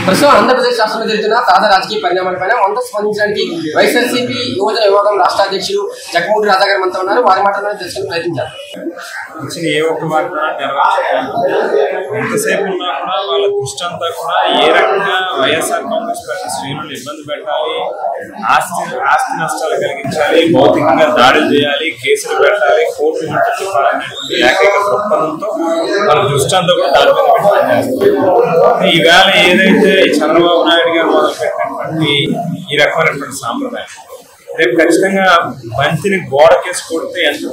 ప్రస్తుతం ఆంధ్రప్రదేశ్ రాష్ట్రంలో జరుగుతున్న తాజా రాజకీయ పరిణామాలపైన మనతో స్పందించడానికి వైఎస్ఆర్సీపీ యువజన విభాగం రాష్ట్ర అధ్యక్షులు జగన్మోహన్ రాజా గారు మనతో ఉన్నారు. వారి మాటలను తెలుసుకుని ప్రయత్నించారు. ఏ ఒక్క మాట ఎంతసేపు ఉన్నా కూడా వాళ్ళ దృష్టి అంతా కూడా ఏ రకంగా వైఎస్ఆర్ కాంగ్రెస్ పార్టీ శ్రేణులు ఇబ్బంది పెట్టాలి, ఆస్తి నష్టాలు కలిగించాలి, భౌతికంగా దాడులు చేయాలి, కేసులు పెట్టాలి, కోర్టు చెప్పాలనే ఏకైక దృక్పథంతో వాళ్ళ దృష్టి అంతా కూడా దాని మీద పెట్టాలి. ఈవేళ ఏదైతే చంద్రబాబు నాయుడు గారు మొదలుపెట్టినటువంటి ఈ రకమైనటువంటి సాంప్రదాయం రేపు ఖచ్చితంగా బంతిని గోడకేసి కొడితే ఎంత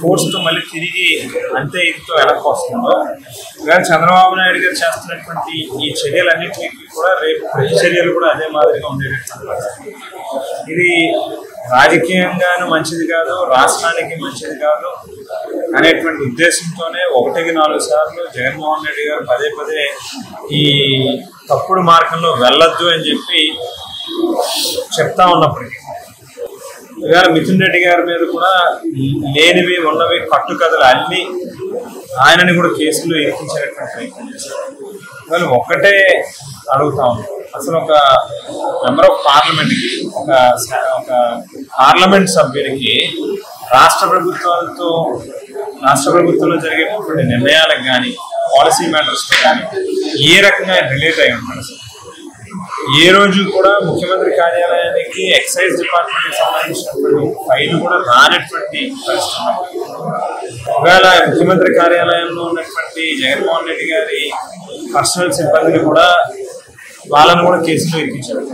ఫోర్స్తో మళ్ళీ తిరిగి అంతే ఇంతో వెనక్కి వస్తుందో ఇవాళ చంద్రబాబు నాయుడు గారు చేస్తున్నటువంటి ఈ చర్యలన్నింటినీ కూడా రేపు ప్రతి చర్యలు కూడా అదే మాదిరిగా ఉండేటటువంటి ఇది రాజకీయంగానూ మంచిది కాదు, రాష్ట్రానికి మంచిది కాదు అనేటువంటి ఉద్దేశంతోనే 1-4 సార్లు జగన్మోహన్ రెడ్డి గారు పదే పదే ఈ తప్పుడు మార్గంలో వెళ్ళొద్దు అని చెప్పి చెప్తా ఉన్నప్పటికీ ఇవాళ మిథున్ రెడ్డి గారి మీద కూడా లేనివి ఉన్నవి కట్టుకథలు అల్లి ఆయనని కూడా కేసులు ఎక్కించేటటువంటి ప్రయత్నం చేశారు. ఇవాళ ఒక్కటే అడుగుతా ఉన్నాం, అసలు ఒక మెంబర్ ఆఫ్ పార్లమెంట్కి ఒక పార్లమెంట్ సభ్యునికి రాష్ట్ర ప్రభుత్వంలో జరిగేటటువంటి నిర్ణయాలకు కానీ పాలసీ మ్యాటర్స్లో కానీ ఏ రకంగా రిలేట్ అయి ఉంటారు. ఏ రోజు కూడా ముఖ్యమంత్రి కార్యాలయానికి ఎక్సైజ్ డిపార్ట్మెంట్కి సంబంధించినటువంటి ఫైల్ కూడా రానటువంటి పరిస్థితి. ఒకవేళ ముఖ్యమంత్రి కార్యాలయంలో ఉన్నటువంటి జగన్మోహన్ రెడ్డి గారి పర్సనల్ సిబ్బందిని కూడా వాళ్ళని కూడా కేసులో ఎక్కించారు.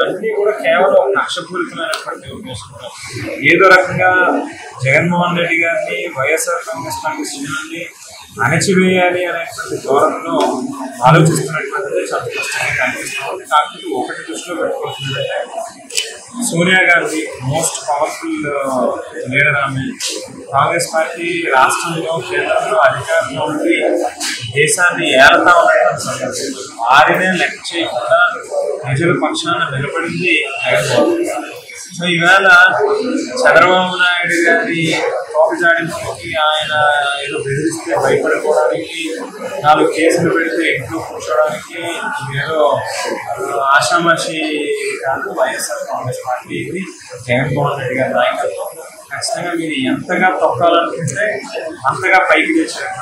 అన్నీ కూడా కేవలం ఒక కక్షపూరితమైనటువంటి ఉద్దేశంతో ఏదో రకంగా జగన్మోహన్ రెడ్డి గారిని వైఎస్ఆర్ కాంగ్రెస్ పార్టీ శ్రేణుల్ని అణచివేయాలి అనేటువంటి ధోరణిలో ఆలోచిస్తున్నటువంటిది చాలా స్పష్టంగా కనిపిస్తుంది. కాకపోతే ఒకటి దృష్టిలో పెట్టుకోవాల్సిందంటే Sonia Gandhi most powerful leader. ఆమె కాంగ్రెస్ పార్టీ రాష్ట్రంలో కేంద్రంలో అధికారంలో ఉండి దేశాన్ని ఏలతా ఉన్నటువంటి సందర్భంలో వారినే లెక్క చేయకుండా ప్రజల పక్షాన నిలబడింది జగన్మోహన్. సో ఈవేళ చంద్రబాబు నాయుడు గారి కోపజాడింపులకి ఆయన ఏదో బెదిరిస్తే భయపడిపోవడానికి 4 కేసులు పెడితే ఇంట్లో కూర్చోవడానికి ఏదో ఆషామాషి కాదు వైఎస్ఆర్ కాంగ్రెస్ పార్టీ. ఇది జగన్మోహన్ రెడ్డి గారి నాయకత్వం. ఖచ్చితంగా మీరు ఎంతగా తొక్కాలనుకుంటే అంతగా పైకి తెచ్చారు.